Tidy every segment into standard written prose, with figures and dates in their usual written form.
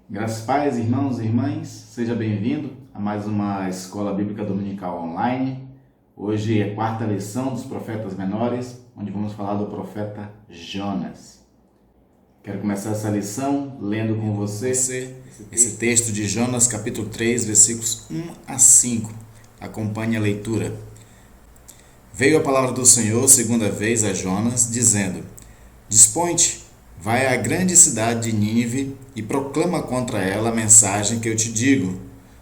Graças pais, irmãos e irmãs, seja bem-vindo a mais uma Escola Bíblica Dominical Online. Hoje é a quarta lição dos profetas menores, onde vamos falar do profeta Jonas. Quero começar essa lição lendo com você esse texto de Jonas, capítulo 3, versículos 1 a 5. Acompanhe a leitura. Veio a palavra do Senhor segunda vez a Jonas, dizendo: Dispõe-te, vai à grande cidade de Nínive e proclama contra ela a mensagem que eu te digo.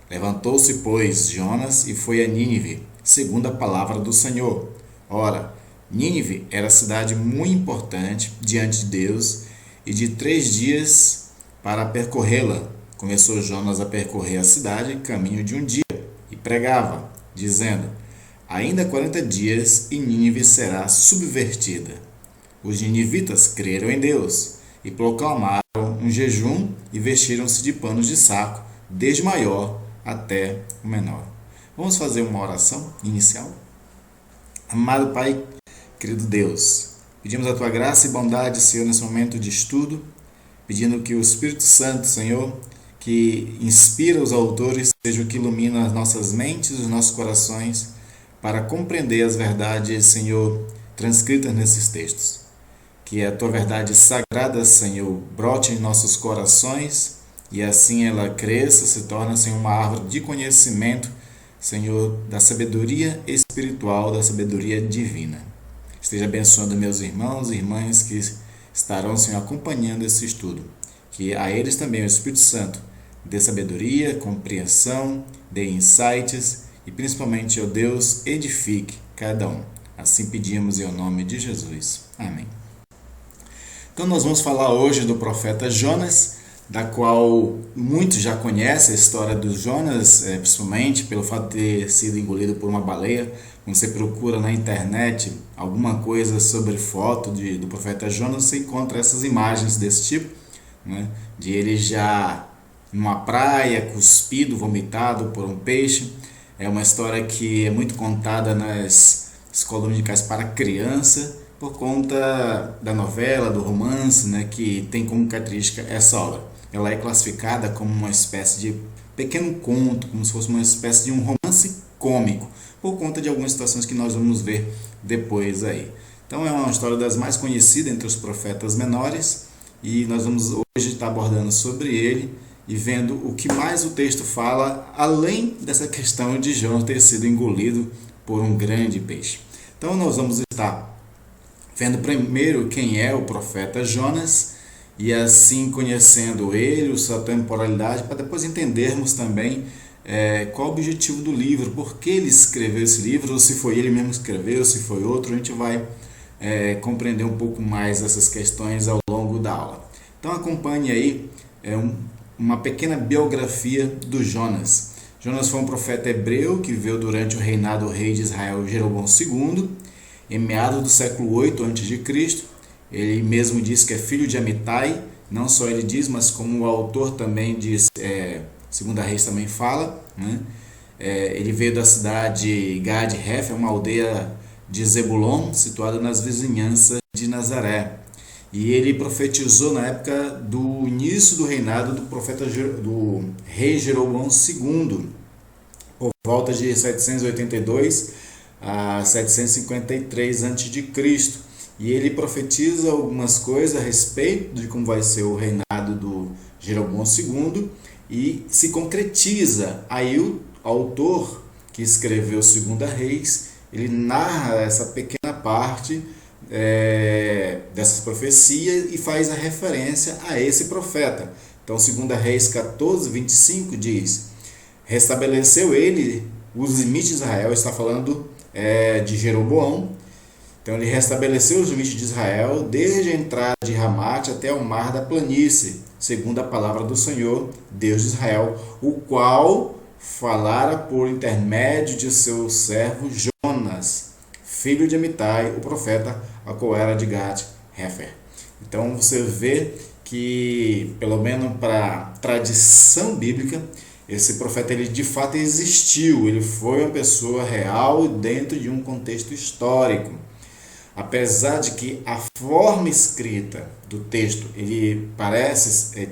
Levantou-se, pois, Jonas e foi a Nínive, segundo a palavra do Senhor. Ora, Nínive era cidade muito importante diante de Deus, e de 3 dias para percorrê-la. Começou Jonas a percorrer a cidade, caminho de um dia, e pregava, dizendo: Ainda 40 dias e Nínive será subvertida. Os ninivitas creram em Deus e proclamaram um jejum e vestiram-se de panos de saco, desde o maior até o menor. Vamos fazer uma oração inicial? Amado Pai, querido Deus, pedimos a Tua graça e bondade, Senhor, nesse momento de estudo, pedindo que o Espírito Santo, Senhor, que inspira os autores, seja o que ilumina as nossas mentes e os nossos corações para compreender as verdades, Senhor, transcritas nesses textos. Que a Tua verdade sagrada, Senhor, brote em nossos corações e assim ela cresça, se torne, Senhor, uma árvore de conhecimento, Senhor, da sabedoria espiritual, da sabedoria divina. Esteja abençoando meus irmãos e irmãs que estarão, Senhor, acompanhando esse estudo. Que a eles também o Espírito Santo dê sabedoria, compreensão, dê insights e principalmente, ó Deus, edifique cada um. Assim pedimos em nome de Jesus. Amém. Então nós vamos falar hoje do profeta Jonas, da qual muitos já conhecem a história do Jonas, principalmente pelo fato de ter sido engolido por uma baleia. Quando você procura na internet alguma coisa sobre foto do profeta Jonas, você encontra essas imagens desse tipo, né? De ele já numa praia, cuspido, vomitado por um peixe. É uma história que é muito contada nas escolas dominicais para criança, por conta da novela, do romance, né, que tem como característica essa obra. Ela é classificada como uma espécie de pequeno conto, como se fosse uma espécie de um romance cômico, por conta de algumas situações que nós vamos ver depois aí. Então é uma história das mais conhecidas entre os profetas menores, e nós vamos hoje estar abordando sobre ele e vendo o que mais o texto fala, além dessa questão de Jonas ter sido engolido por um grande peixe. Então nós vamos estar vendo primeiro quem é o profeta Jonas e assim conhecendo ele, sua temporalidade, para depois entendermos também qual o objetivo do livro, por que ele escreveu esse livro, ou se foi ele mesmo que escreveu, se foi outro. A gente vai compreender um pouco mais essas questões ao longo da aula. Então acompanhe aí uma pequena biografia do Jonas. Jonas foi um profeta hebreu que viveu durante o reinado do rei de Israel Jeroboão II, em meados do século 8 a.C. Ele mesmo diz que é filho de Amitai, não só ele diz, mas como o autor também diz, Segunda Reis também fala, né? Ele veio da cidade Gad-Hefer, uma aldeia de Zebulon, situada nas vizinhanças de Nazaré. E ele profetizou na época do início do reinado do rei Jeroboão II, por volta de 782 a 753 a.C. E ele profetiza algumas coisas a respeito de como vai ser o reinado do Jeroboão II e se concretiza. Aí o autor que escreveu Segunda Reis, ele narra essa pequena parte dessas profecias e faz a referência a esse profeta. Então, Segunda Reis 14, 25 diz: Restabeleceu ele os limites de Israel, está falando de Jeroboão. Então ele restabeleceu os limites de Israel desde a entrada de Ramate até o mar da planície, segundo a palavra do Senhor, Deus de Israel, o qual falara por intermédio de seu servo Jonas, filho de Amitai, o profeta, a qual era de Gad-Hefer. Então você vê que, pelo menos para a tradição bíblica, esse profeta ele de fato existiu, ele foi uma pessoa real dentro de um contexto histórico. apesar de que a forma escrita do texto ele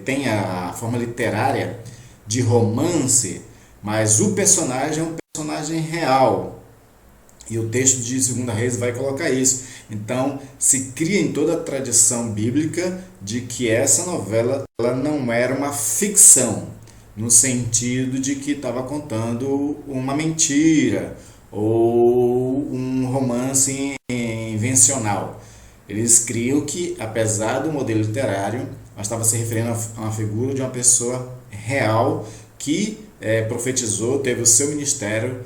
tem a forma literária de romance, mas o personagem é um personagem real. E o texto de 2 Reis vai colocar isso. Então, se cria em toda a tradição bíblica de que essa novela ela não era uma ficção, no sentido de que estava contando uma mentira ou um romance invencional. Eles criam que, apesar do modelo literário, nós estava se referindo a uma figura de uma pessoa real que profetizou, teve o seu ministério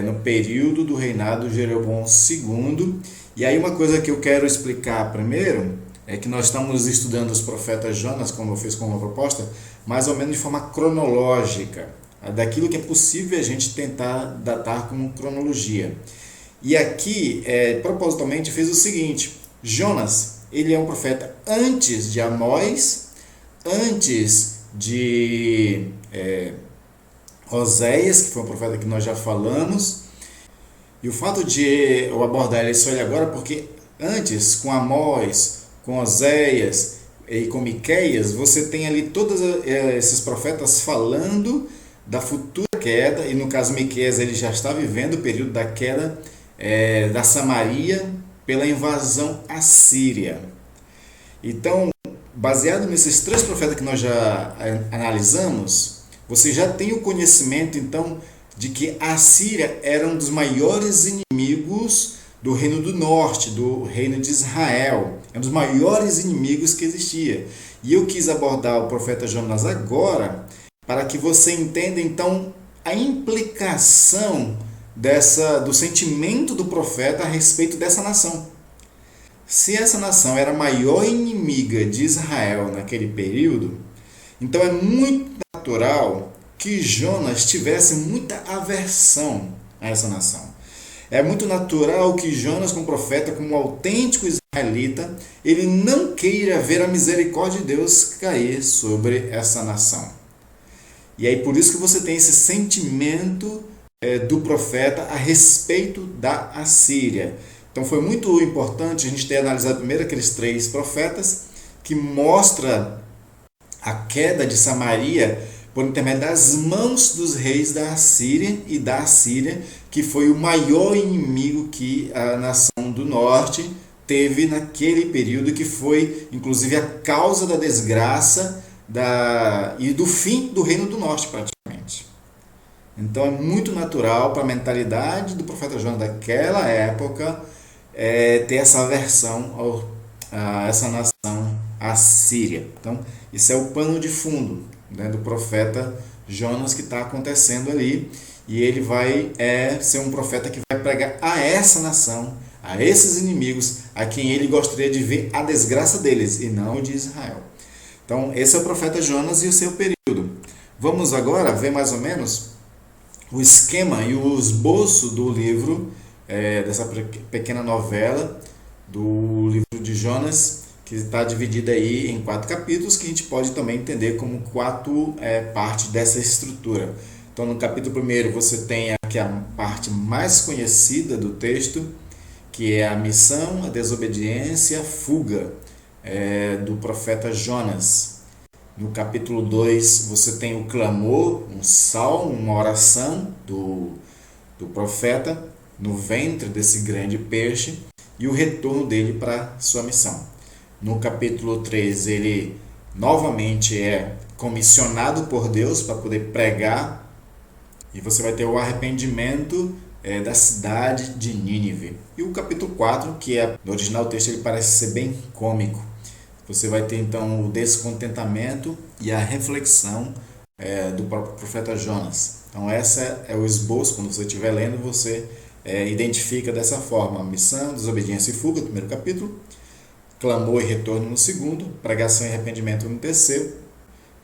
no período do reinado de Jeroboão II. E aí uma coisa que eu quero explicar primeiro é que nós estamos estudando os profetas Jonas, como eu fiz com uma proposta, mais ou menos de forma cronológica, daquilo que é possível a gente tentar datar com cronologia. E aqui, propositalmente, fez o seguinte: Jonas, ele é um profeta antes de Amós, antes de Oséias, que foi um profeta que nós já falamos. E o fato de eu abordar isso agora, porque antes, com Amós, com Oséias e com Miqueias, você tem ali todos esses profetas falando da futura queda, e no caso Miqueias ele já está vivendo o período da queda da Samaria pela invasão assíria. Então, baseado nesses 3 profetas que nós já analisamos, você já tem o conhecimento então de que a Síria era um dos maiores inimigos do Reino do Norte, do Reino de Israel. É um dos maiores inimigos que existia. E eu quis abordar o profeta Jonas agora para que você entenda então a implicação do sentimento do profeta a respeito dessa nação. Se essa nação era a maior inimiga de Israel naquele período, então é muito natural que Jonas tivesse muita aversão a essa nação. É muito natural que Jonas, como profeta, como autêntico israelita, ele não queira ver a misericórdia de Deus cair sobre essa nação. E aí por isso que você tem esse sentimento do profeta a respeito da Assíria. Então foi muito importante a gente ter analisado primeiro aqueles 3 profetas que mostra a queda de Samaria por intermédio das mãos dos reis da Assíria e da Assíria, que foi o maior inimigo que a nação do norte teve naquele período, que foi inclusive a causa da desgraça e do fim do reino do norte praticamente. Então é muito natural para a mentalidade do profeta Jonas daquela época ter essa aversão a essa nação assíria. Então isso é o pano de fundo do profeta Jonas que está acontecendo ali, e ele vai ser um profeta que vai pregar a essa nação, a esses inimigos, a quem ele gostaria de ver a desgraça deles e não de Israel. Então esse é o profeta Jonas e o seu período. Vamos agora ver mais ou menos o esquema e o esboço do livro, dessa pequena novela do livro de Jonas, que está dividida aí em 4 capítulos, que a gente pode também entender como 4 partes dessa estrutura. Então, no capítulo 1 você tem aqui a parte mais conhecida do texto, que é a missão, a desobediência, a fuga do profeta Jonas. No capítulo 2 você tem o clamor, um salmo, uma oração do profeta no ventre desse grande peixe e o retorno dele para sua missão. No capítulo 3, ele novamente é comissionado por Deus para poder pregar, e você vai ter o arrependimento da cidade de Nínive. E o capítulo 4, que no original texto ele parece ser bem cômico. Você vai ter então o descontentamento e a reflexão do próprio profeta Jonas. Então essa é o esboço. Quando você estiver lendo, você identifica dessa forma: missão, desobediência e fuga, no primeiro capítulo, clamor e retorno no segundo, pregação e arrependimento no terceiro,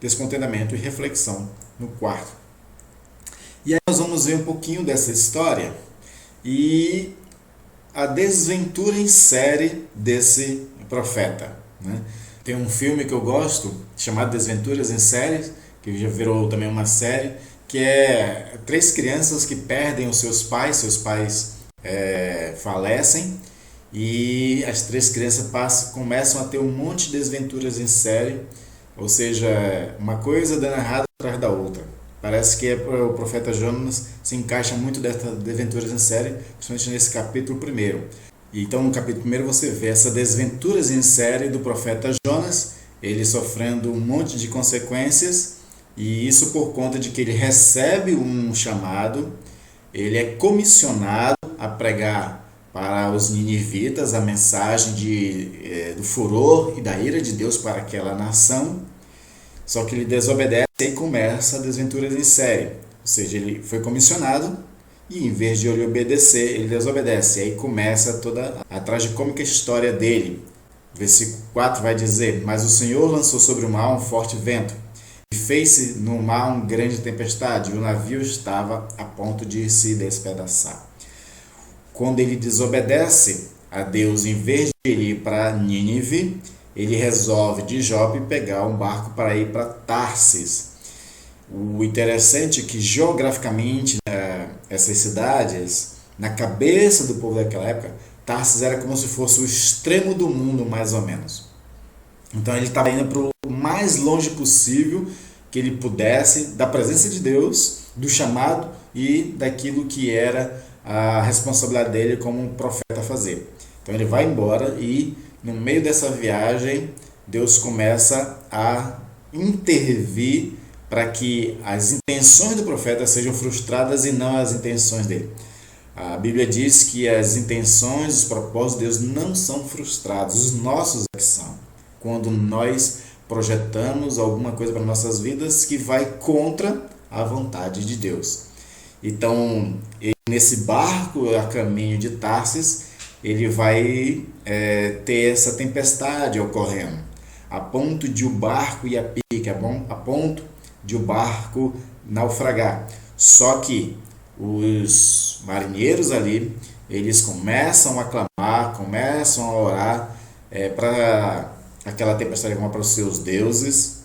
descontentamento e reflexão no quarto. E aí nós vamos ver um pouquinho dessa história e a desventura em série desse profeta, né? Tem um filme que eu gosto chamado Desventuras em Série, que já virou também uma série, que é 3 crianças que perdem os seus pais falecem, e as três crianças começam a ter um monte de desventuras em série, ou seja, uma coisa dando errado atrás da outra. Parece que o profeta Jonas se encaixa muito dessas desventuras em série, principalmente nesse capítulo 1. Então, no capítulo 1 você vê essas desventuras em série do profeta Jonas, ele sofrendo um monte de consequências, e isso por conta de que ele recebe um chamado, ele é comissionado a pregar para os ninivitas a mensagem do furor e da ira de Deus para aquela nação, só que ele desobedece e começa desventuras em série. Ou seja, ele foi comissionado e em vez de ele obedecer, ele desobedece. E aí começa toda a tragicômica história dele. Versículo 4 vai dizer: Mas o Senhor lançou sobre o mar um forte vento, e fez-se no mar uma grande tempestade, e o navio estava a ponto de se despedaçar. Quando ele desobedece a Deus, em vez de ele ir para Nínive, ele resolve de Jope pegar um barco para ir para Tarsis. O interessante é que geograficamente essas cidades, na cabeça do povo daquela época, Tarsis era como se fosse o extremo do mundo, mais ou menos. Então ele estava indo para o mais longe possível que ele pudesse da presença de Deus, do chamado e daquilo que era a responsabilidade dele como um profeta fazer. Então ele vai embora e no meio dessa viagem Deus começa a intervir para que as intenções do profeta sejam frustradas e não as intenções dele. A Bíblia diz que as intenções, os propósitos de Deus não são frustrados, os nossos é que são. Quando nós projetamos alguma coisa para nossas vidas que vai contra a vontade de Deus. Então, nesse barco a caminho de Tarsis, ele vai ter essa tempestade ocorrendo, a ponto de o barco ir a pique, a ponto de o barco naufragar. Só que os marinheiros ali, eles começam a clamar, começam a orar para aquela tempestade como para os seus deuses.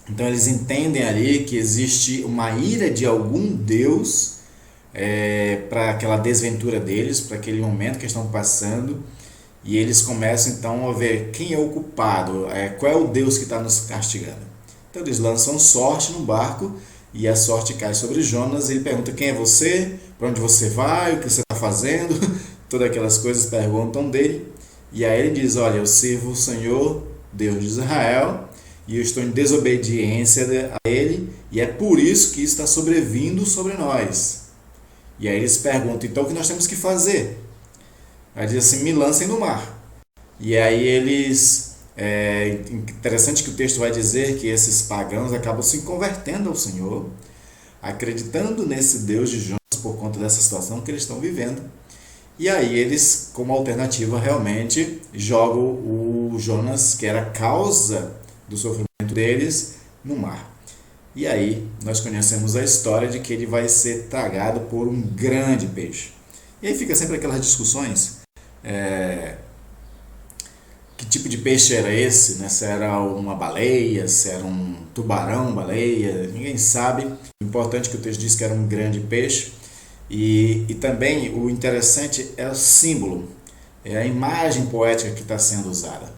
Então eles entendem ali que existe uma ira de algum Deus para aquela desventura deles, para aquele momento que estão passando, e eles começam então a ver quem é o culpado, qual é o Deus que está nos castigando. Então eles lançam sorte no barco e a sorte cai sobre Jonas. Ele pergunta: quem é você? Para onde você vai? O que você está fazendo? Todas aquelas coisas perguntam dele. E aí ele diz: olha, eu sirvo o Senhor, Deus de Israel, e eu estou em desobediência a ele, e é por isso que está sobrevindo sobre nós. E aí eles perguntam: então o que nós temos que fazer? Aí diz assim: me lancem no mar. E aí eles... É interessante que o texto vai dizer que esses pagãos acabam se convertendo ao Senhor, acreditando nesse Deus de Jonas por conta dessa situação que eles estão vivendo. E aí eles, como alternativa, realmente jogam o Jonas, que era a causa do sofrimento deles, no mar. E aí nós conhecemos a história de que ele vai ser tragado por um grande peixe. E aí fica sempre aquelas discussões... que tipo de peixe era esse, né? Se era uma baleia, se era um tubarão, baleia, ninguém sabe. O importante é que o texto diz que era um grande peixe. E também o interessante é o símbolo, é a imagem poética que está sendo usada.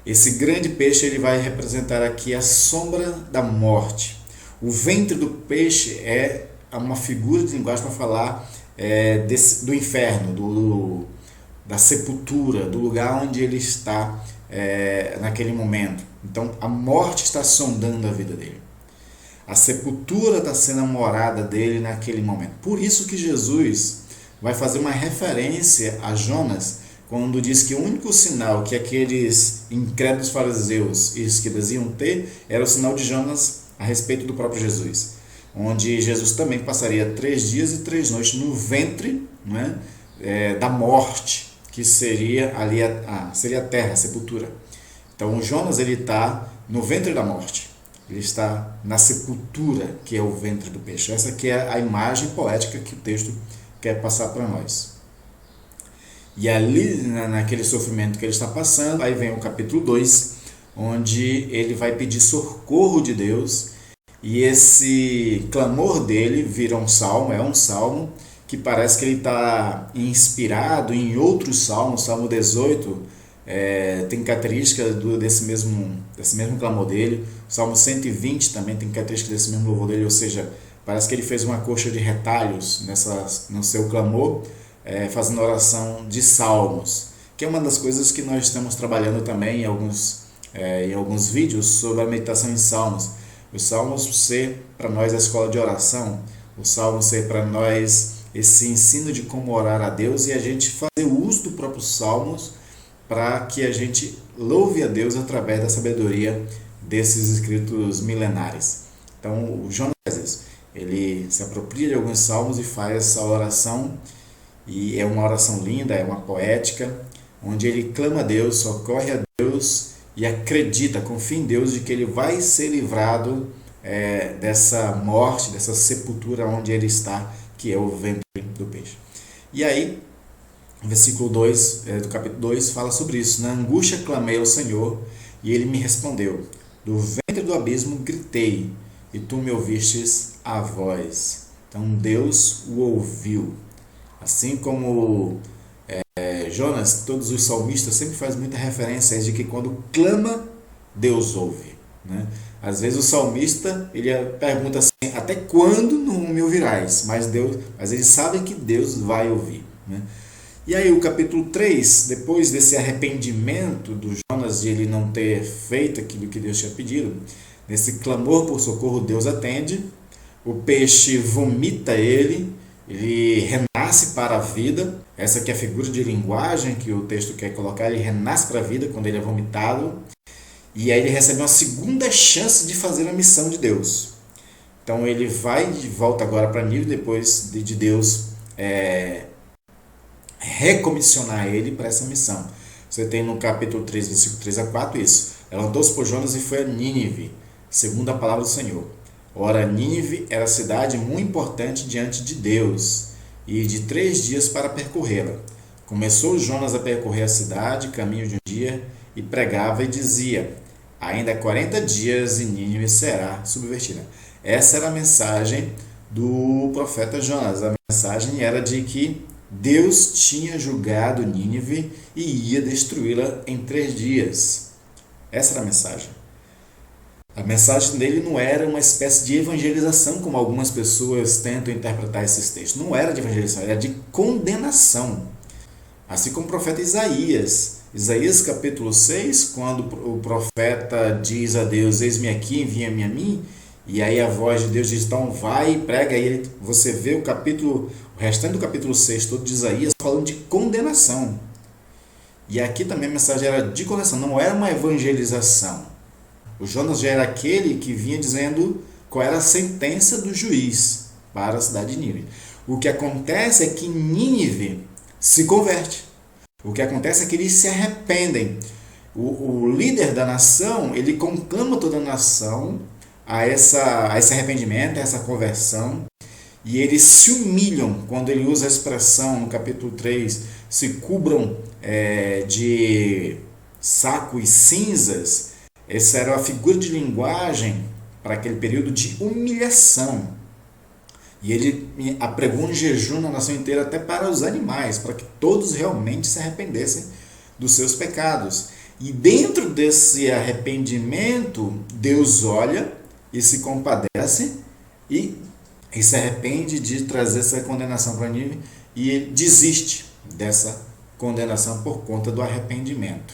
Esse grande peixe ele vai representar aqui a sombra da morte. O ventre do peixe é uma figura de linguagem para falar do inferno, da sepultura, do lugar onde ele está naquele momento. Então a morte está sondando a vida dele. A sepultura está sendo a morada dele naquele momento. Por isso que Jesus vai fazer uma referência a Jonas quando diz que o único sinal que aqueles incrédulos fariseus e escribas iam ter era o sinal de Jonas a respeito do próprio Jesus, onde Jesus também passaria 3 dias e 3 noites no ventre, né, da morte, que seria ali seria a terra, a sepultura. Então o Jonas ele está no ventre da morte, ele está na sepultura, que é o ventre do peixe. Essa aqui é a imagem poética que o texto quer passar para nós. E ali, naquele sofrimento que ele está passando, aí vem o capítulo 2, onde ele vai pedir socorro de Deus, e esse clamor dele vira um salmo, é um salmo, que parece que ele está inspirado em outros salmos. Salmo 18 tem características desse mesmo clamor dele. O Salmo 120 também tem características desse mesmo louvor dele, ou seja, parece que ele fez uma coxa de retalhos no seu clamor, fazendo oração de salmos, que é uma das coisas que nós estamos trabalhando também em alguns vídeos sobre a meditação em salmos. Os salmos ser para nós a escola de oração, o salmo ser para nós esse ensino de como orar a Deus, e a gente fazer uso do próprio salmos para que a gente louve a Deus através da sabedoria desses escritos milenares. Então, o Jonas, ele se apropria de alguns salmos e faz essa oração, e é uma oração linda, é uma poética, onde ele clama a Deus, socorre a Deus e acredita, confia em Deus de que ele vai ser livrado dessa morte, dessa sepultura onde ele está, que é o ventre do peixe. E aí, o versículo 2 do capítulo 2 fala sobre isso. Na angústia clamei ao Senhor e ele me respondeu. Do ventre do abismo gritei e tu me ouvistes a voz. Então Deus o ouviu. Assim como Jonas, todos os salmistas sempre fazem muita referência de que quando clama, Deus ouve, né? Às vezes o salmista ele pergunta assim, até quando não me ouvirás? Mas eles sabem que Deus vai ouvir, né? E aí o capítulo 3, depois desse arrependimento do Jonas de ele não ter feito aquilo que Deus tinha pedido, nesse clamor por socorro, Deus atende, o peixe vomita ele renasce para a vida. Essa aqui é a figura de linguagem que o texto quer colocar, ele renasce para a vida quando ele é vomitado, e aí ele recebe uma segunda chance de fazer a missão de Deus. Então ele vai de volta agora para Nínive, depois de Deus recomissionar ele para essa missão. Você tem no capítulo 3, versículo 3 a 4 isso. Levantou-se por Jonas e foi a Nínive, segundo a palavra do Senhor. Ora, Nínive era cidade muito importante diante de Deus, e de 3 dias para percorrê-la. Começou Jonas a percorrer a cidade, caminho de um dia, e pregava e dizia, ainda 40 dias e Nínive será subvertida. Essa era a mensagem do profeta Jonas. A mensagem era de que Deus tinha julgado Nínive e ia destruí-la em 3 dias. Essa era a mensagem. A mensagem dele não era uma espécie de evangelização, como algumas pessoas tentam interpretar esses textos. Não era de evangelização, era de condenação. Assim como o profeta Isaías. Isaías capítulo 6, quando o profeta diz a Deus, eis-me aqui, envia-me a mim, e aí a voz de Deus diz, então vai e prega, e você vê o restante do capítulo 6 todo de Isaías falando de condenação. E aqui também a mensagem era de condenação, não era uma evangelização. O Jonas já era aquele que vinha dizendo qual era a sentença do juiz para a cidade de Nínive. O que acontece é que Nínive se converte. O que acontece é que eles se arrependem. O líder da nação, ele conclama toda a nação a esse arrependimento, a essa conversão, e eles se humilham quando ele usa a expressão no capítulo 3, se cubram de saco e cinzas. Essa era a figura de linguagem para aquele período de humilhação. E ele apregou um jejum na nação inteira, até para os animais, para que todos realmente se arrependessem dos seus pecados. E dentro desse arrependimento, Deus olha e se compadece e se arrepende de trazer essa condenação para Nínive, e ele desiste dessa condenação por conta do arrependimento.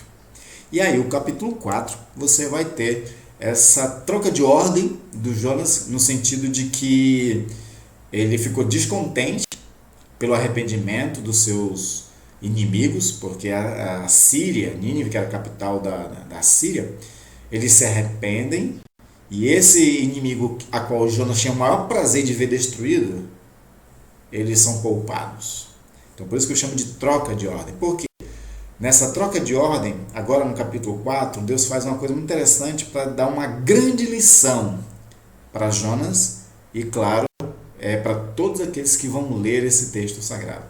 E aí o capítulo 4, você vai ter essa troca de ordem do Jonas, no sentido de que ele ficou descontente pelo arrependimento dos seus inimigos, porque a Síria, Nínive, que era a capital da Síria, eles se arrependem, e esse inimigo a qual Jonas tinha o maior prazer de ver destruído, eles são poupados. Então por isso que eu chamo de troca de ordem. Por quê? Nessa troca de ordem, agora no capítulo 4, Deus faz uma coisa muito interessante para dar uma grande lição para Jonas e, claro, para todos aqueles que vão ler esse texto sagrado.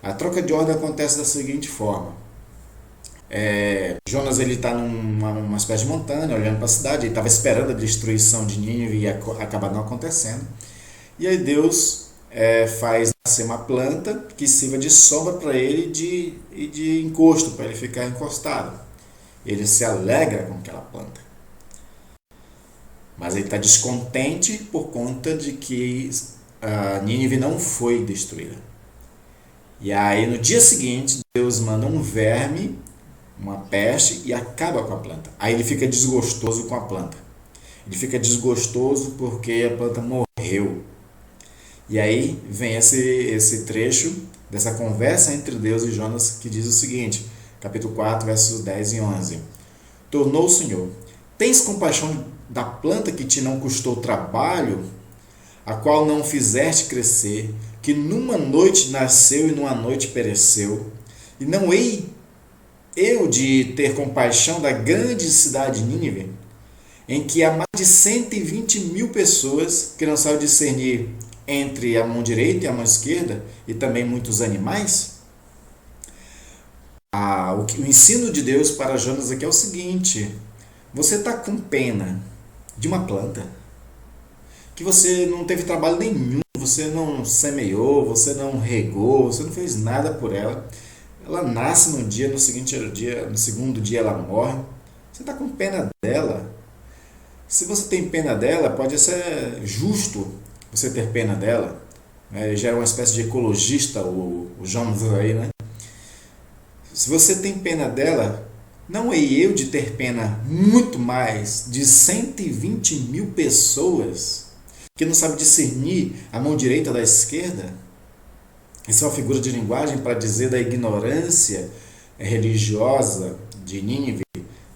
A troca de ordem acontece da seguinte forma. Jonas está numa espécie de montanha, olhando para a cidade, ele estava esperando a destruição de Nínive e acaba não acontecendo. E aí Deus faz nascer uma planta que sirva de sombra para ele e de encosto, para ele ficar encostado. Ele se alegra com aquela planta. Mas ele está descontente por conta de que a Nínive não foi destruída. E aí no dia seguinte, Deus manda um verme, uma peste, e acaba com a planta. Aí ele fica desgostoso com a planta. Ele fica desgostoso porque a planta morreu. E aí vem esse trecho dessa conversa entre Deus e Jonas que diz o seguinte, capítulo 4, versos 10 e 11. Tornou o Senhor: tens compaixão da planta que te não custou trabalho, a qual não fizeste crescer, que numa noite nasceu e numa noite pereceu? E não hei eu de ter compaixão da grande cidade Nínive, em que há mais de 120 mil pessoas que não sabem discernir entre a mão direita e a mão esquerda, e também muitos animais? O ensino de Deus para Jonas aqui é o seguinte: você está com pena de uma planta que você não teve trabalho nenhum, você não semeou, você não regou, você não fez nada por ela. Ela nasce num dia, no segundo dia ela morre. Você está com pena dela. Se você tem pena dela, pode ser justo você ter pena dela. Ele já é uma espécie de ecologista, o Jonas aí, né? Se você tem pena dela, não hei eu de ter pena muito mais de 120 mil pessoas que não sabem discernir a mão direita da esquerda? Essa é uma figura de linguagem para dizer da ignorância religiosa de Nínive,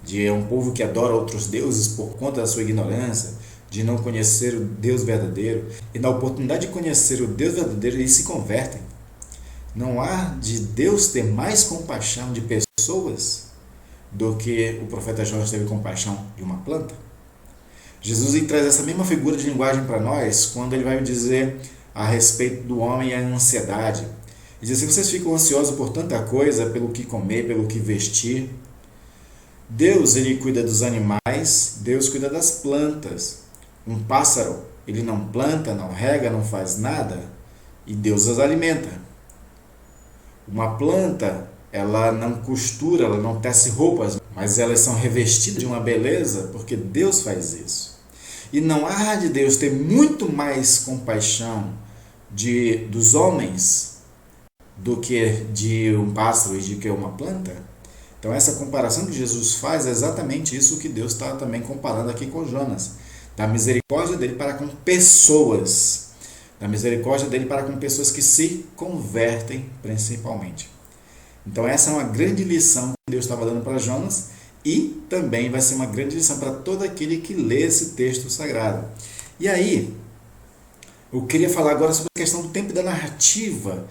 de um povo que adora outros deuses por conta da sua ignorância, de não conhecer o Deus verdadeiro. E na oportunidade de conhecer o Deus verdadeiro, eles se convertem. Não há de Deus ter mais compaixão de pessoas do que o profeta Jonas teve compaixão de uma planta? Jesus traz essa mesma figura de linguagem para nós quando ele vai dizer a respeito do homem e a ansiedade. Ele diz assim: vocês ficam ansiosos por tanta coisa, pelo que comer, pelo que vestir. Deus, ele cuida dos animais, Deus cuida das plantas. Um pássaro, ele não planta, não rega, não faz nada, e Deus as alimenta. Uma planta, ela não costura, ela não tece roupas, mas elas são revestidas de uma beleza porque Deus faz isso. E não há de Deus ter muito mais compaixão dos homens do que de um pássaro e de que uma planta? Então essa comparação que Jesus faz é exatamente isso que Deus está também comparando aqui com Jonas. Da misericórdia dele para com pessoas. Da misericórdia dele para com pessoas que se convertem principalmente. Então essa é uma grande lição que Deus estava dando para Jonas e também vai ser uma grande lição para todo aquele que lê esse texto sagrado. E aí, eu queria falar agora sobre a questão do tempo e da narrativa,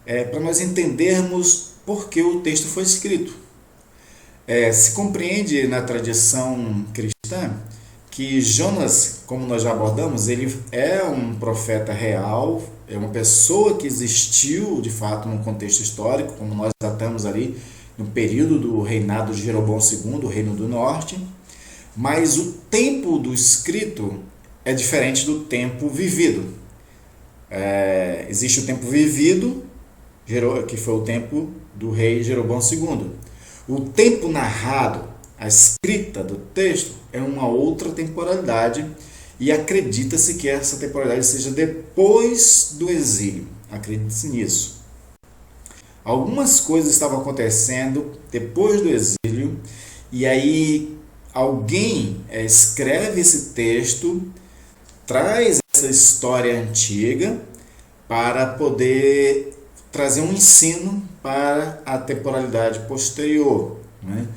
para nós entendermos por que o texto foi escrito. Se compreende na tradição cristã que Jonas, como nós já abordamos, ele é um profeta real, é uma pessoa que existiu de fato num contexto histórico, como nós tratamos ali no período do reinado de Jeroboão II, o Reino do Norte, mas o tempo do escrito é diferente do tempo vivido. Existe o tempo vivido, que foi o tempo do rei Jeroboão II. O tempo narrado, a escrita do texto, é uma outra temporalidade e acredita-se que essa temporalidade seja depois do exílio. Acredite-se nisso. Algumas coisas estavam acontecendo depois do exílio e aí alguém escreve esse texto, traz essa história antiga para poder trazer um ensino para a temporalidade posterior, né?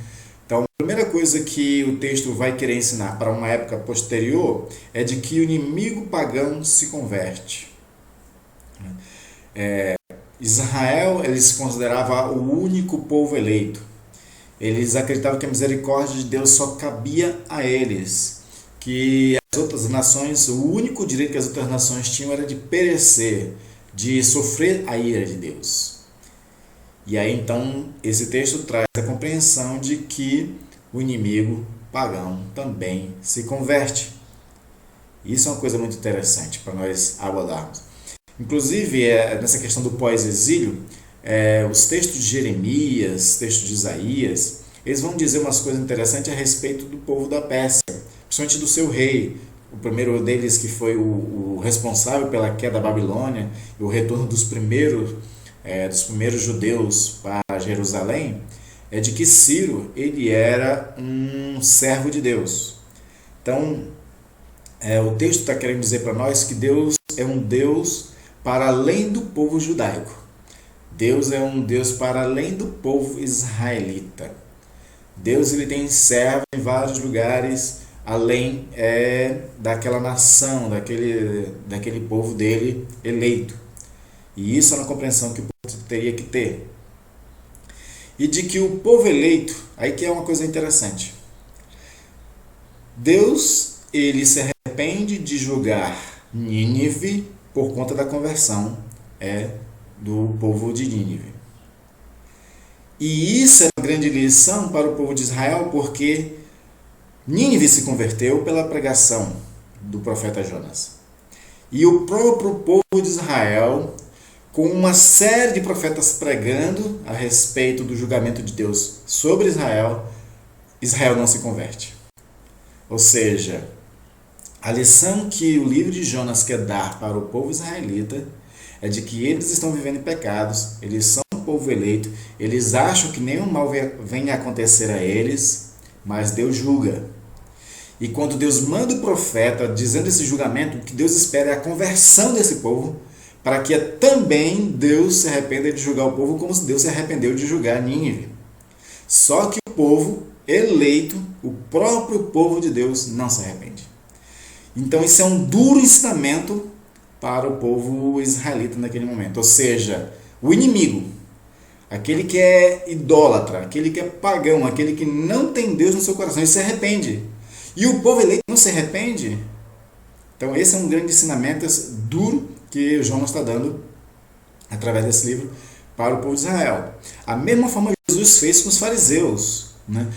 Então, a primeira coisa que o texto vai querer ensinar para uma época posterior é de que o inimigo pagão se converte. Israel, ele se considerava o único povo eleito. Eles acreditavam que a misericórdia de Deus só cabia a eles, que as outras nações, o único direito que as outras nações tinham era de perecer, de sofrer a ira de Deus. E aí então esse texto traz a compreensão de que o inimigo pagão também se converte. Isso é uma coisa muito interessante para nós abordarmos. Inclusive, nessa questão do pós-exílio, os textos de Jeremias, textos de Isaías, eles vão dizer umas coisas interessantes a respeito do povo da Pérsia, principalmente do seu rei. O primeiro deles, que foi o responsável pela queda da Babilônia e o retorno dos primeiros judeus para Jerusalém, é de que Ciro ele era um servo de Deus. Então, o texto está querendo dizer para nós que Deus é um Deus para além do povo judaico. Deus é um Deus para além do povo israelita. Deus ele tem servo em vários lugares, além daquela nação, daquele povo dele eleito. E isso é uma compreensão que o povo teria que ter. E de que o povo eleito, aí que é uma coisa interessante. Deus ele se arrepende de julgar Nínive por conta da conversão do povo de Nínive. E isso é uma grande lição para o povo de Israel, porque Nínive se converteu pela pregação do profeta Jonas. E o próprio povo de Israel, com uma série de profetas pregando a respeito do julgamento de Deus sobre Israel, Israel não se converte. Ou seja, a lição que o livro de Jonas quer dar para o povo israelita é de que eles estão vivendo em pecados, eles são um povo eleito, eles acham que nenhum mal venha acontecer a eles, mas Deus julga. E quando Deus manda o profeta dizendo esse julgamento, o que Deus espera é a conversão desse povo, para que também Deus se arrependa de julgar o povo como Deus se arrependeu de julgar Nínive. Só que o povo eleito, o próprio povo de Deus, não se arrepende. Então isso é um duro ensinamento para o povo israelita naquele momento. Ou seja, o inimigo, aquele que é idólatra, aquele que é pagão, aquele que não tem Deus no seu coração, ele se arrepende. E o povo eleito não se arrepende. Então esse é um grande ensinamento duro que Jonas está dando através desse livro para o povo de Israel. A mesma forma que Jesus fez com os fariseus, né?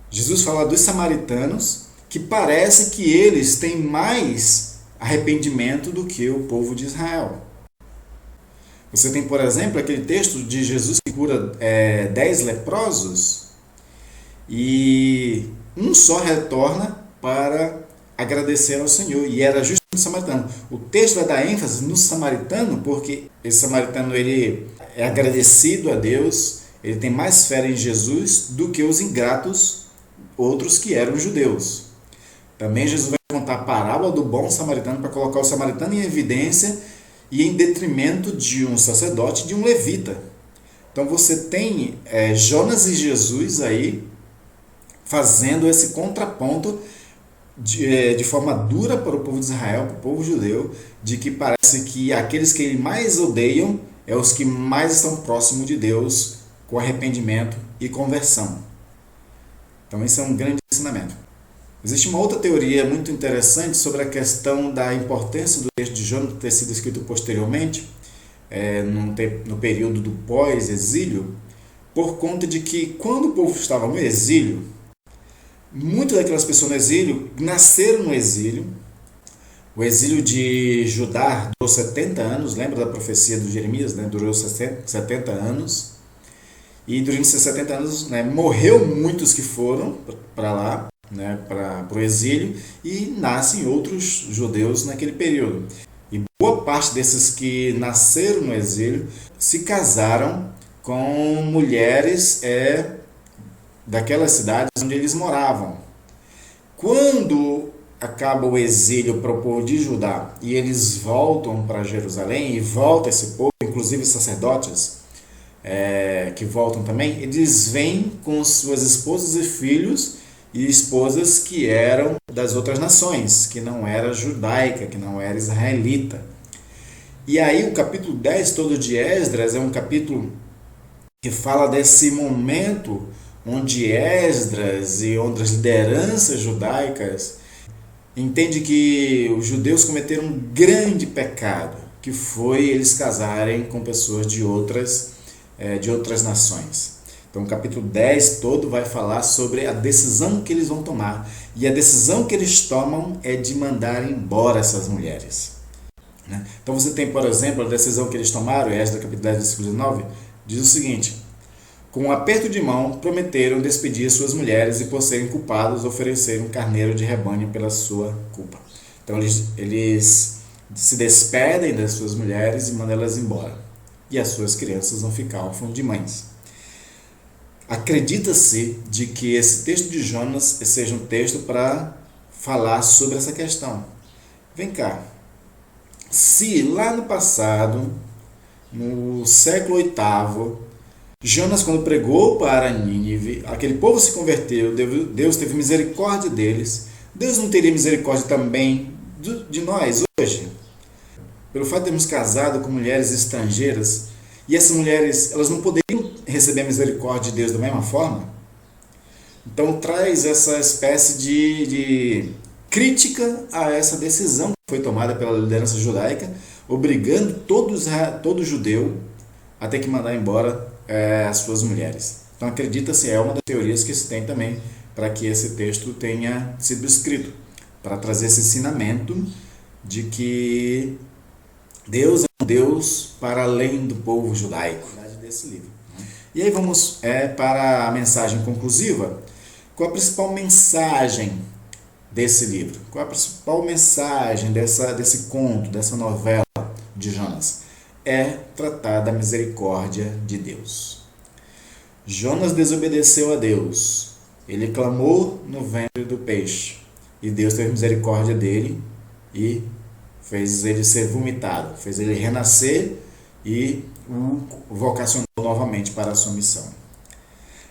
Jesus fala dos samaritanos, que parece que eles têm mais arrependimento do que o povo de Israel. Você tem, por exemplo, aquele texto de Jesus que cura 10 leprosos e um só retorna para agradecer ao Senhor, e era justamente o samaritano. O texto vai dar ênfase no samaritano, porque esse samaritano ele é agradecido a Deus, ele tem mais fé em Jesus do que os ingratos, outros que eram judeus. Também Jesus vai contar a parábola do bom samaritano para colocar o samaritano em evidência e em detrimento de um sacerdote e de um levita. Então você tem Jonas e Jesus aí fazendo esse contraponto de forma dura para o povo de Israel, para o povo judeu, de que parece que aqueles que ele mais odeiam é os que mais estão próximos de Deus, com arrependimento e conversão. Então esse é um grande ensinamento. Existe uma outra teoria muito interessante sobre a questão da importância do texto de Jonas ter sido escrito posteriormente, no período do pós-exílio, por conta de que quando o povo estava no exílio, muitas daquelas pessoas no exílio nasceram no exílio. O exílio de Judá durou 70 anos, lembra da profecia do Jeremias? Né? Durou 70 anos. E durante esses 70 anos morreu muitos que foram para lá, para o exílio, e nascem outros judeus naquele período. E boa parte desses que nasceram no exílio se casaram com mulheres daquelas cidades onde eles moravam. Quando acaba o exílio para o povo de Judá e eles voltam para Jerusalém, e volta esse povo, inclusive os sacerdotes que voltam também, eles vêm com suas esposas e filhos e esposas que eram das outras nações, que não era judaica, que não era israelita. E aí o capítulo 10 todo de Esdras é um capítulo que fala desse momento onde Esdras e outras lideranças judaicas entendem que os judeus cometeram um grande pecado, que foi eles casarem com pessoas de outras nações. Então o capítulo 10 todo vai falar sobre a decisão que eles vão tomar. E a decisão que eles tomam é de mandar embora essas mulheres. né? Então você tem, por exemplo, a decisão que eles tomaram, Esdras capítulo 10, versículo 19, diz o seguinte: com um aperto de mão, prometeram despedir suas mulheres e, por serem culpados, ofereceram um carneiro de rebanho pela sua culpa. Então eles se despedem das suas mulheres e mandam elas embora. E as suas crianças vão ficar órfãos de mães. Acredita-se de que esse texto de Jonas seja um texto para falar sobre essa questão. Vem cá, se lá no passado, no século VIII, Jonas, quando pregou para Nínive, aquele povo se converteu, Deus teve misericórdia deles, Deus não teria misericórdia também de nós hoje? Pelo fato de termos casado com mulheres estrangeiras, e essas mulheres, elas não poderiam receber a misericórdia de Deus da mesma forma? Então traz essa espécie de crítica a essa decisão que foi tomada pela liderança judaica, obrigando todo judeu a ter que mandar embora as suas mulheres. Então acredita-se, é uma das teorias que se tem também para que esse texto tenha sido escrito, para trazer esse ensinamento de que Deus é um Deus para além do povo judaico, desse livro. E aí vamos para a mensagem conclusiva. Qual a principal mensagem desse livro? Qual a principal mensagem desse conto, dessa novela de Jonas? É tratar da misericórdia de Deus. Jonas desobedeceu a Deus. Ele clamou no ventre do peixe. E Deus teve misericórdia dele e fez ele ser vomitado, fez ele renascer e o vocacionou novamente para a sua missão.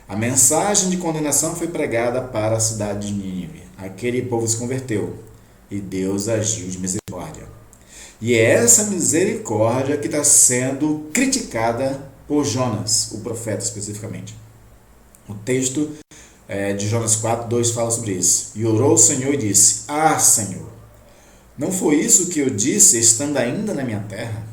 A mensagem de condenação foi pregada para a cidade de Nínive. Aquele povo se converteu e Deus agiu de misericórdia. E é essa misericórdia que está sendo criticada por Jonas, o profeta especificamente. O texto de Jonas 4:2 fala sobre isso. E orou o Senhor e disse: Ah, Senhor, não foi isso que eu disse estando ainda na minha terra?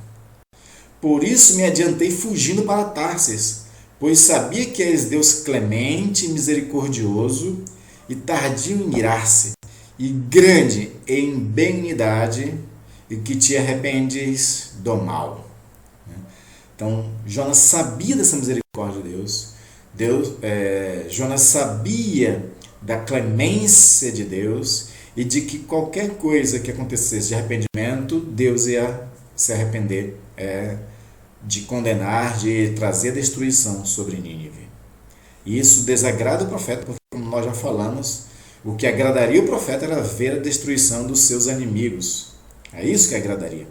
Por isso me adiantei fugindo para Tarsis, pois sabia que és Deus clemente e misericordioso e tardio em irar-se, e grande em benignidade, e que te arrependes do mal. Então, Jonas sabia dessa misericórdia de Deus. Jonas sabia da clemência de Deus e de que qualquer coisa que acontecesse de arrependimento, Deus ia se arrepender de condenar, de trazer destruição sobre Nínive. E isso desagrada o profeta, porque, como nós já falamos, o que agradaria o profeta era ver a destruição dos seus inimigos. É isso que agradaria.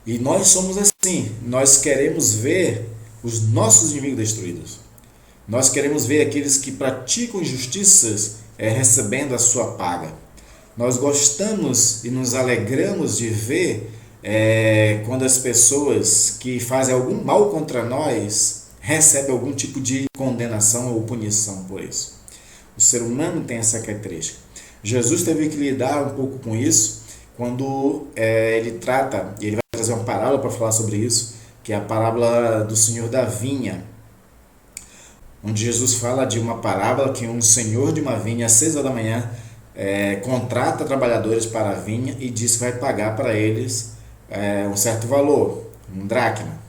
E nós somos assim, nós queremos ver os nossos inimigos destruídos. Nós queremos ver aqueles que praticam injustiças recebendo a sua paga. Nós gostamos e nos alegramos de ver quando as pessoas que fazem algum mal contra nós recebem algum tipo de condenação ou punição por isso. O ser humano tem essa característica. Jesus teve que lidar um pouco com isso quando ele vai trazer uma parábola para falar sobre isso, que é a parábola do Senhor da vinha, onde Jesus fala de uma parábola que um senhor de uma vinha, às 6 horas da manhã, contrata trabalhadores para a vinha e diz que vai pagar para eles um certo valor, um dracma.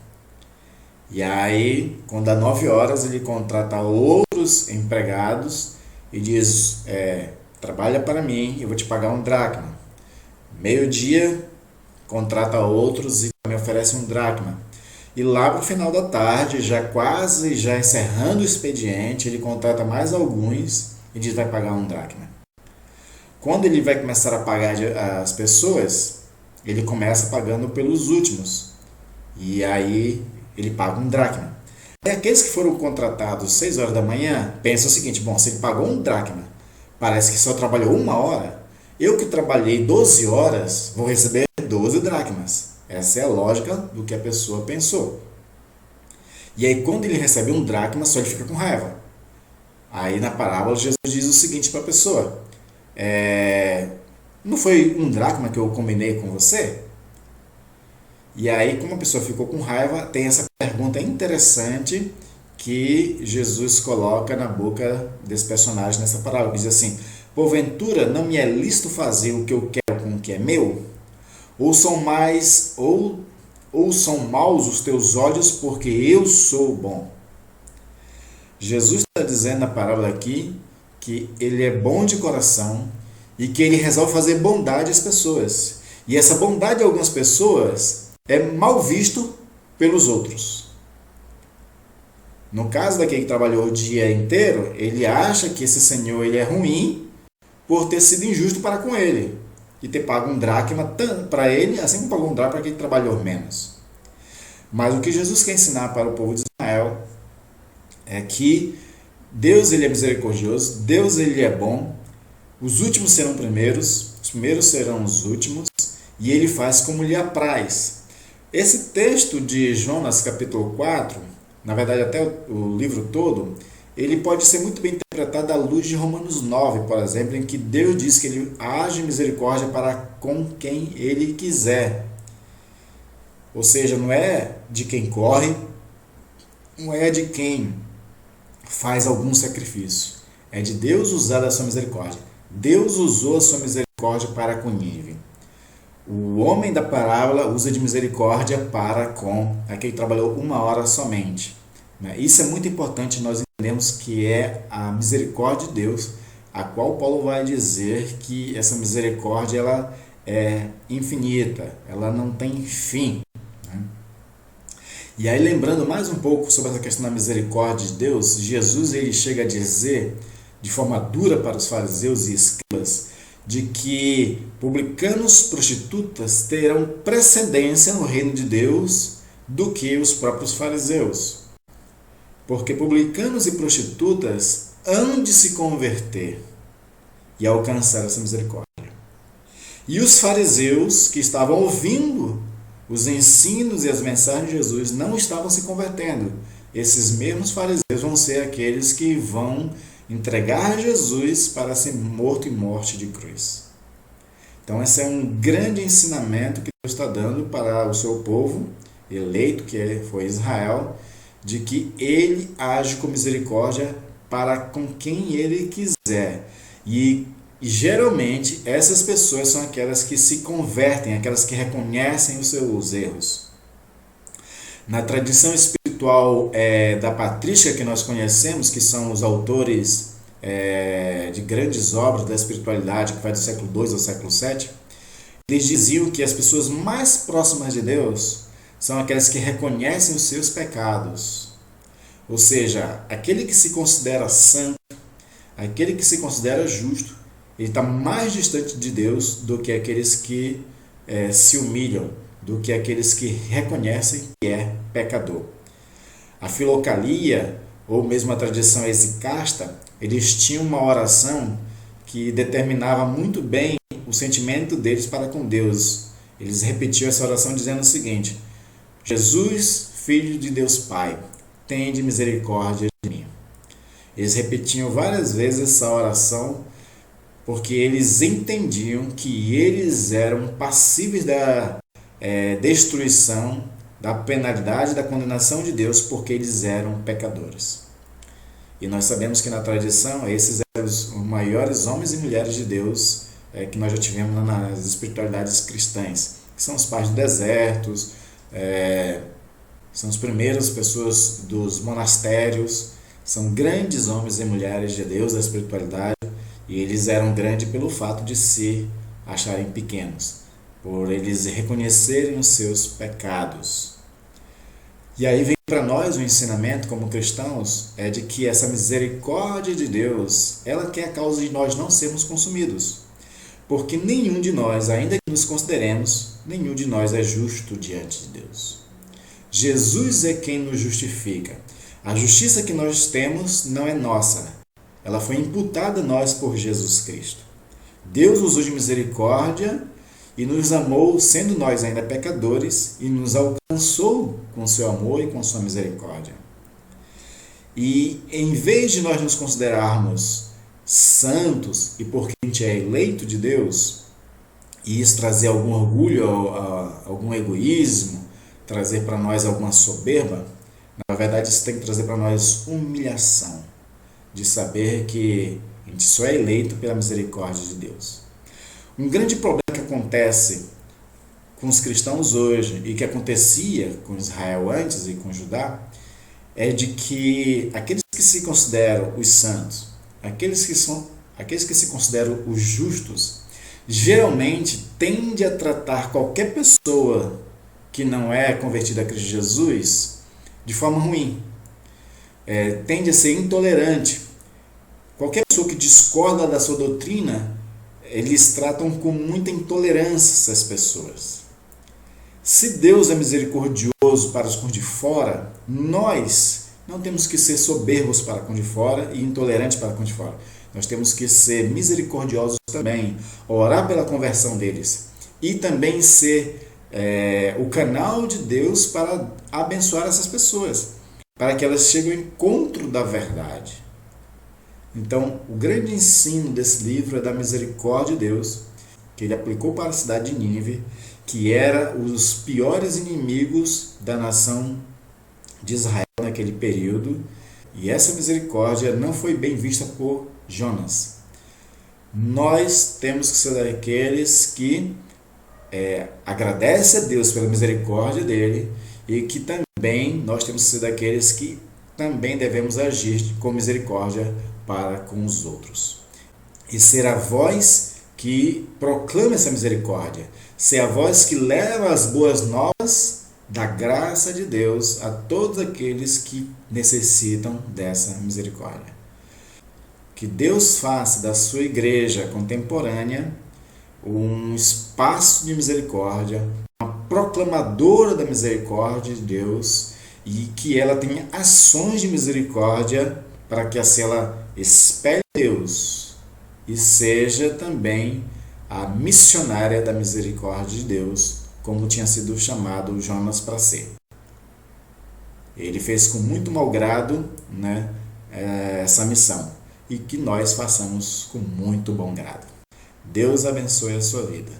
E aí, quando dá 9 horas, ele contrata outros empregados e diz: trabalha para mim, eu vou te pagar um dracma. Meio-dia, contrata outros e também oferece um dracma. E lá para o final da tarde, já encerrando o expediente, ele contrata mais alguns e diz que vai pagar um dracma. Quando ele vai começar a pagar as pessoas, ele começa pagando pelos últimos. E aí ele paga um dracma. E aqueles que foram contratados às 6 horas da manhã pensam o seguinte: bom, se ele pagou um dracma, parece que só trabalhou 1 hora. Eu que trabalhei 12 horas vou receber 12 dracmas. Essa é a lógica do que a pessoa pensou. E aí quando ele recebe um dracma, só ele fica com raiva. Aí na parábola Jesus diz o seguinte para a pessoa: não foi um dracma que eu combinei com você? E aí, como a pessoa ficou com raiva, tem essa pergunta interessante que Jesus coloca na boca desse personagem nessa parábola. Diz assim: porventura não me é lícito fazer o que eu quero com o que é meu? Ou são maus os teus olhos, porque eu sou bom. Jesus está dizendo na parábola aqui que ele é bom de coração e que ele resolve fazer bondade às pessoas. E essa bondade a algumas pessoas é mal visto pelos outros. No caso daquele que trabalhou o dia inteiro, ele acha que esse senhor ele é ruim por ter sido injusto para com ele e ter pago um dracma para ele, assim como pagou um dracma para quem trabalhou menos. Mas o que Jesus quer ensinar para o povo de Israel é que Deus ele é misericordioso, Deus ele é bom, os últimos serão primeiros, os primeiros serão os últimos, e ele faz como lhe apraz. Esse texto de Jonas capítulo 4, na verdade até o livro todo, ele pode ser muito bem interpretado à luz de Romanos 9, por exemplo, em que Deus diz que ele age misericórdia para com quem ele quiser. Ou seja, não é de quem corre, não é de quem faz algum sacrifício. É de Deus usar a sua misericórdia. Deus usou a sua misericórdia para com Nínive. O homem da parábola usa de misericórdia para com aquele que trabalhou 1 hora somente. Isso é muito importante, nós entendemos que é a misericórdia de Deus, a qual Paulo vai dizer que essa misericórdia ela é infinita, ela não tem fim. E aí, lembrando mais um pouco sobre essa questão da misericórdia de Deus, Jesus ele chega a dizer, de forma dura para os fariseus e escribas, de que publicanos prostitutas terão precedência no reino de Deus do que os próprios fariseus. Porque publicanos e prostitutas hão de se converter e alcançar essa misericórdia. E os fariseus que estavam ouvindo os ensinos e as mensagens de Jesus não estavam se convertendo. Esses mesmos fariseus vão ser aqueles que vão entregar Jesus para ser morto e morte de cruz. Então esse é um grande ensinamento que Deus está dando para o seu povo eleito, que foi Israel, de que ele age com misericórdia para com quem ele quiser. E geralmente essas pessoas são aquelas que se convertem, aquelas que reconhecem os seus erros. Na tradição espiritual da patrística que nós conhecemos, que são os autores de grandes obras da espiritualidade, que vai do século II ao século VII, eles diziam que as pessoas mais próximas de Deus são aquelas que reconhecem os seus pecados. Ou seja, aquele que se considera santo, aquele que se considera justo, ele está mais distante de Deus do que aqueles que se humilham, do que aqueles que reconhecem que é pecador. A filocalia, ou mesmo a tradição exicasta, eles tinham uma oração que determinava muito bem o sentimento deles para com Deus. Eles repetiam essa oração dizendo o seguinte: Jesus, Filho de Deus Pai, tende misericórdia de mim. Eles repetiam várias vezes essa oração porque eles entendiam que eles eram passíveis da destruição, da penalidade, da condenação de Deus, porque eles eram pecadores. E nós sabemos que na tradição, esses eram os maiores homens e mulheres de Deus que nós já tivemos nas espiritualidades cristãs, que são os pais do deserto, são as primeiras pessoas dos monastérios, são grandes homens e mulheres de Deus da espiritualidade, e eles eram grandes pelo fato de se acharem pequenos, por eles reconhecerem os seus pecados. E aí vem para nós o ensinamento como cristãos é de que essa misericórdia de Deus, ela que é a causa de nós não sermos consumidos. Porque nenhum de nós, ainda que nos consideremos, nenhum de nós é justo diante de Deus. Jesus é quem nos justifica. A justiça que nós temos não é nossa. Ela foi imputada a nós por Jesus Cristo. Deus usou de misericórdia e nos amou, sendo nós ainda pecadores, e nos alcançou com seu amor e com sua misericórdia. E em vez de nós nos considerarmos santos e porque a gente é eleito de Deus, e isso trazer algum orgulho, algum egoísmo, trazer para nós alguma soberba, na verdade isso tem que trazer para nós humilhação, de saber que a gente só é eleito pela misericórdia de Deus. Um grande problema que acontece com os cristãos hoje e que acontecia com Israel antes e com Judá é de que aqueles que se consideram os santos, aqueles que se consideram os justos, geralmente tende a tratar qualquer pessoa que não é convertida a Cristo Jesus de forma ruim. Tende a ser intolerante. Qualquer pessoa que discorda da sua doutrina, eles tratam com muita intolerância essas pessoas. Se Deus é misericordioso para os com de fora, nós não temos que ser soberbos para com de fora e intolerantes para com de fora. Nós temos que ser misericordiosos também, orar pela conversão deles e também ser o canal de Deus para abençoar essas pessoas, para que elas cheguem ao encontro da verdade. Então, o grande ensino desse livro é da misericórdia de Deus, que ele aplicou para a cidade de Nínive, que era os piores inimigos da nação de Israel naquele período, e essa misericórdia não foi bem vista por Jonas. Nós temos que ser daqueles que agradecem a Deus pela misericórdia dele e que também nós temos que ser daqueles que também devemos agir com misericórdia para com os outros. E ser a voz que proclama essa misericórdia, ser a voz que leva as boas novas da graça de Deus a todos aqueles que necessitam dessa misericórdia. Que Deus faça da sua igreja contemporânea um espaço de misericórdia, uma proclamadora da misericórdia de Deus, e que ela tenha ações de misericórdia para que assim ela espelhe Deus e seja também a missionária da misericórdia de Deus, como tinha sido chamado Jonas para ser. Ele fez com muito mau grado, essa missão, e que nós façamos com muito bom grado. Deus abençoe a sua vida.